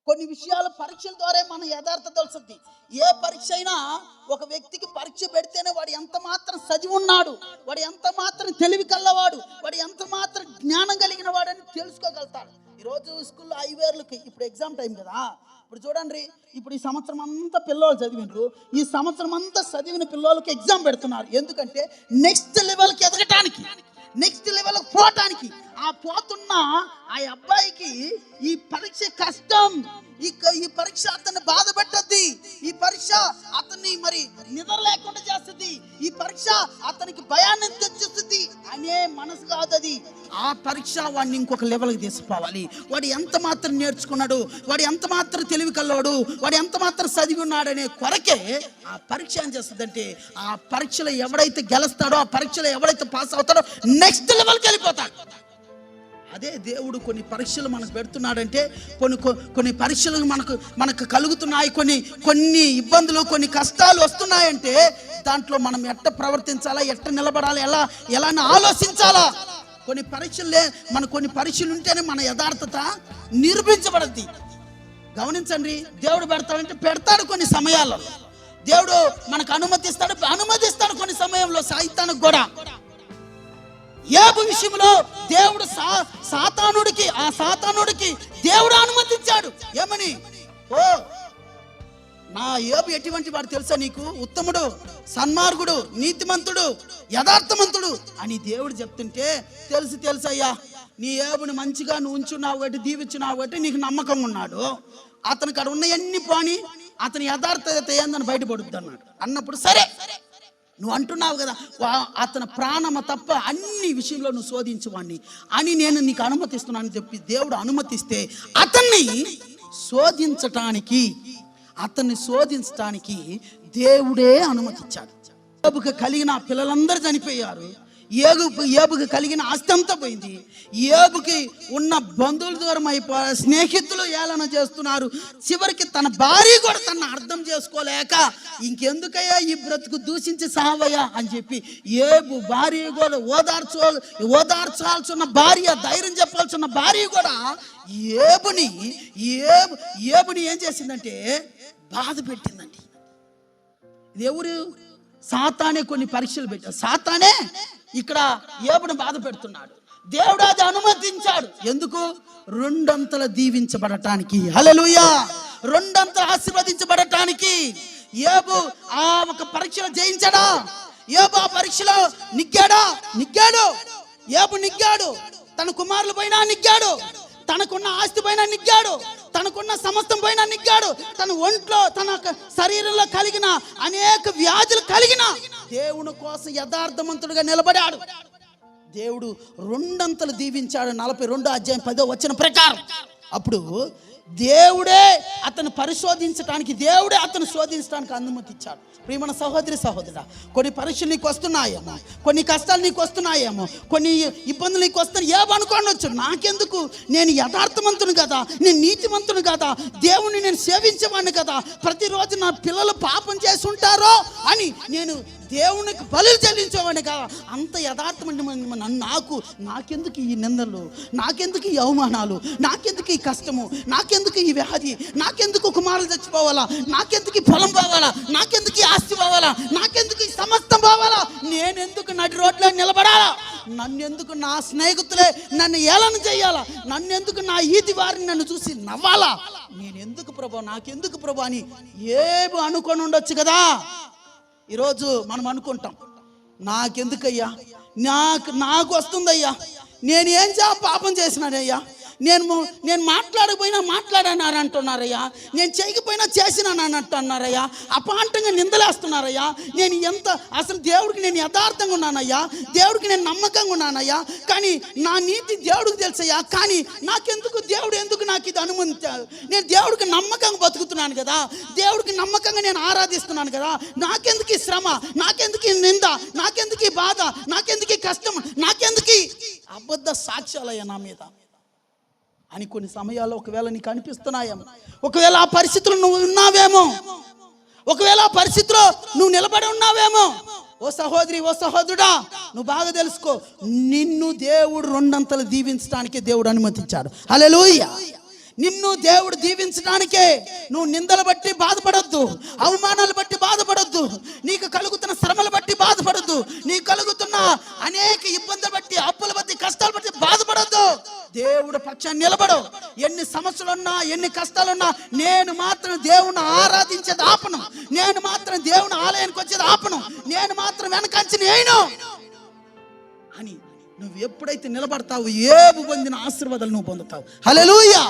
కొన్ని విషయాలు పరీక్షల ద్వారా మన యథార్థత తెలుస్తుంది. ఏ పరీక్ష అయినా ఒక వ్యక్తికి పరీక్ష పెడితేనే వాడు ఎంత మాత్రం చదివి ఉన్నాడు, వాడు ఎంత మాత్రం తెలివి కల్లవాడు, వాడు ఎంత మాత్రం జ్ఞానం కలిగిన వాడని తెలుసుకోగలుగుతాడు. ఈరోజు స్కూల్లో 5 ఏళ్ళకి ఇప్పుడు ఎగ్జామ్ టైం కదా. ఇప్పుడు చూడండి, ఇప్పుడు ఈ సంవత్సరం అంతా పిల్లలు చదివినారు. ఈ సంవత్సరం అంతా చదివిన పిల్లలకి ఎగ్జామ్ పెడుతున్నారు. ఎందుకంటే నెక్స్ట్ లెవెల్కి ఎదగటానికి, నెక్స్ట్ లెవెల్కి పోవటానికి. ఆ పోతున్న ఆ అబ్బాయికి ఈ పరీక్ష కష్టం, ఈ పరీక్ష అతన్ని బాధ పెట్టద్ది, ఈ పరీక్ష అతన్ని మరి నిద్ర లేకుండా చేస్తుంది, ఈ పరీక్ష అతనికి భయాన్ని తెచ్చిస్తుంది అనే మనసు కాదు అది. ఆ పరీక్ష వాడిని ఇంకొక లెవెల్కి తీసుకోవాలి. వాడు ఎంత మాత్రం నేర్చుకున్నాడు, వాడు ఎంత మాత్రం తెలివి కల్లోడు, వాడు ఎంత మాత్రం చదివి ఉన్నాడనే కొరకే ఆ పరీక్ష ఏం చేస్తుందంటే, ఆ పరీక్షలో ఎవడైతే గెలుస్తాడో, ఆ పరీక్షలో ఎవడైతే పాస్ అవుతాడో నెక్స్ట్ లెవెల్కి వెళ్ళిపోతాడు. అదే దేవుడు కొన్ని పరీక్షలు మనకు పెడుతున్నాడంటే, కొన్ని పరీక్షలు మనకు కలుగుతున్నాయి, కొన్ని ఇబ్బందులు, కొన్ని కష్టాలు వస్తున్నాయంటే దాంట్లో మనం ఎట్ట ప్రవర్తించాలా, ఎట్ట నిలబడాలి, ఎలా ఆలోచించాలా. కొన్ని పరీక్షలు ఉంటేనే మన యథార్థత నిరూపించబడద్ది. గమనించండి, దేవుడు పెడతాడు కొన్ని సమయాల్లో. దేవుడు మనకు అనుమతిస్తాడు కొన్ని సమయంలో. సైతానుకు కూడా యోబు విషయంలో దేవుడు సాతానుడికి దేవుడు అనుమతించాడు. ఏమని? నా యోబు ఎటువంటి వాడు తెలుసా నీకు? ఉత్తముడు, సన్మార్గుడు, నీతిమంతుడు, యథార్థమంతుడు అని దేవుడు చెప్తుంటే, తెలుసయ్యా, నీ యోబుని మంచిగా నువ్వు ఉంచున్నావు కాబట్టి, దీవించున్నావు కాబట్టి నీకు నమ్మకంగా ఉన్నాడు. అతని కాడ ఉన్నవన్నీ పోని, అతని యథార్థత ఏందని బయటపడుద్ది అన్నాడు. అన్నప్పుడు సరే, నువ్వు అంటున్నావు కదా, అతని ప్రాణమ తప్ప అన్ని విషయంలో నువ్వు శోధించువాడిని అని నేను నీకు అనుమతిస్తున్నాను చెప్పి దేవుడు అనుమతిస్తే, అతన్ని శోధించటానికి దేవుడే అనుమతించాడు. యోబుకు కలిగిన పిల్లలందరూ చనిపోయారు. యోబుకు కలిగిన ఆస్తి అంతా పోయింది. యోబుకి ఉన్న బంధువుల దూరం అయిపోయారు, స్నేహితులు ఏలన చేస్తున్నారు. చివరికి తన భార్య కూడా తనను అర్థం చేసుకోలేక, ఇంకెందుకయ్యా ఈ బ్రతుకు దూషించి సావయ్యా అని చెప్పి యోబు భార్య కూడా ఓదార్చాల్సిన భార్య, ధైర్యం చెప్పాల్సిన భార్య కూడా యోబుని ఏం చేసిందంటే బాధ పెట్టిందండి. ఇది ఎవరు? సాతానే కొన్ని పరీక్షలు పెట్టాడు. సాతానే ఇక్కడ యోబుని బాధ పెడుతున్నాడు. దేవుడు అది అనుమతించాడు. ఎందుకు? రెండంతల దీవించబడటానికి. హల్లెలూయా! రెండంతల ఆశీర్వదించబడటానికి. యోబు ఆ ఒక పరీక్షలో జయించాడా? యోబు ఆ పరీక్షలో నిగ్గాడు. యోబు నిగ్గాడు. తన కుమారుల పైన నిగ్గాడు, తనకున్న ఆస్తి పైన నిగ్గాడు, తనకున్న సమస్తం పైన నిగ్గాడు. తన ఒంట్లో, తన శరీరంలో కలిగిన అనేక వ్యాధులు కలిగిన దేవుని కోసం యథార్థవంతుడిగా నిలబడాడు. దేవుడు రెండంతలు దీవించాడు. 42వ అధ్యాయం 10వ వచనం ప్రకారం. అప్పుడు దేవుడే అతను పరిశోధించడానికి, దేవుడే అతను శోధించడానికి అనుమతిచ్చాడు. ప్రియమైన సహోదరుడా, కొన్ని పరీక్షలు నీకు వస్తున్నాయేమో, కొన్ని కష్టాలు నీకు వస్తున్నాయేమో, కొన్ని ఇబ్బందులు నీకు వస్తున్నాయి. ఏమనుకోవచ్చు, నాకెందుకు, నేను యథార్థవంతుని కదా, నేను నీతిమంతుని కదా, దేవుని నేను సేవించేవాడిని కదా, ప్రతిరోజు నా పిల్లలు పాపం చేసి ఉంటారో అని నేను దేవునికి బలులు చెల్లించేవాడిని కదా, అంత యథార్థమైన నాకెందుకు ఈ నిందలు, నాకెందుకు ఈ అవమానాలు, నాకెందుకు ఈ కష్టము, నాకెందుకు ఈ వ్యాధి, నాకెందుకు కుమారులు చచ్చిపోవాలా, నాకెందుకు ఈ పొలం పోవాలా, నాకెందుకు ఈ ఆస్తి పోవాలా, నాకెందుకు ఈ సమస్తం పోవాలా, నేనెందుకు నడి రోడ్లో నిలబడాలా, నన్నెందుకు నా స్నేహితులే నన్ను ఏలన చేయాలా, నన్నెందుకు నా ఈది వారిని నన్ను చూసి నవ్వాలా, నేనెందుకు ప్రభు, నాకెందుకు ప్రభు అని ఏమో అనుకొని ఉండొచ్చు కదా. ఈరోజు మనం అనుకుంటాం, నాకెందుకయ్యా, నాకు వస్తుందయ్యా, నేను ఏం పాపం చేసినానయ్యా, నేను మాట్లాడకపోయినా మాట్లాడన్నారు అంటున్నారయ్యా, నేను చేయకపోయినా చేసినానని అంటున్నారయ్యా, అపాంతంగా నిందలేస్తున్నారయ్యా, నేను అసలు దేవుడికి నేను యథార్థంగా ఉన్నానయ్యా, దేవుడికి నేను నమ్మకంగా ఉన్నానయ్యా, కానీ నా నీతి దేవుడికి తెలుసయ్యా, కానీ నాకెందుకు, దేవుడు ఎందుకు నాకు ఇది అనుమతించాడు, నేను దేవుడికి నమ్మకంగా బతుకుతున్నాను కదా, దేవుడికి నమ్మకంగా నేను ఆరాధిస్తున్నాను కదా, నాకెందుకు ఈ శ్రమ, నాకెందుకు ఈ నింద, నాకెందుకు ఈ బాధ, నాకెందుకు ఈ కష్టం, నాకెందుకు ఈ అబద్ధ సాక్ష్యాలయ్యా నా మీద అని కొన్ని సమయాల్లో ఒకవేళ నీకు అనిపిస్తున్నాయేమో, ఒకవేళ ఆ పరిస్థితులు నువ్వు ఉన్నావేమో, ఒకవేళ ఆ పరిస్థితిలో నువ్వు నిలబడి ఉన్నావేమో, ఓ సహోదరి, ఓ సహోదరుడా, నువ్వు బాగా తెలుసుకో, నిన్ను దేవుడు రెండంతలు దీవించడానికి దేవుడు అనుమతించాడు. హల్లెలూయా! నిన్ను దేవుడు దీవించడానికే. నువ్వు నిందలు బట్టి బాధపడొద్దు, అవమానాలు బట్టి బాధపడొద్దు, నీకు కలుగుతున్న శ్రమలు బట్టి బాధపడొద్దు, నీకు కలుగుతున్న అనేక ఇబ్బందులు బట్టి, అప్పుల బట్టి, కష్టాలు బట్టి బాధపడొద్దు. దేవుడు పక్షాన్ని నిలబడు. ఎన్ని సమస్యలున్నా, ఎన్ని కష్టాలున్నా, నేను మాత్రం దేవుని ఆరాధించేది ఆపను, నేను మాత్రం దేవుని ఆలయానికి వచ్చేది ఆపను, నేను మాత్రం వెనకంచి నేను అని నువ్వు ఎప్పుడైతే నిలబడతావు, ఏబు పొందిన ఆశీర్వాదాలు నువ్వు పొందుతావు. హల్లెలూయా.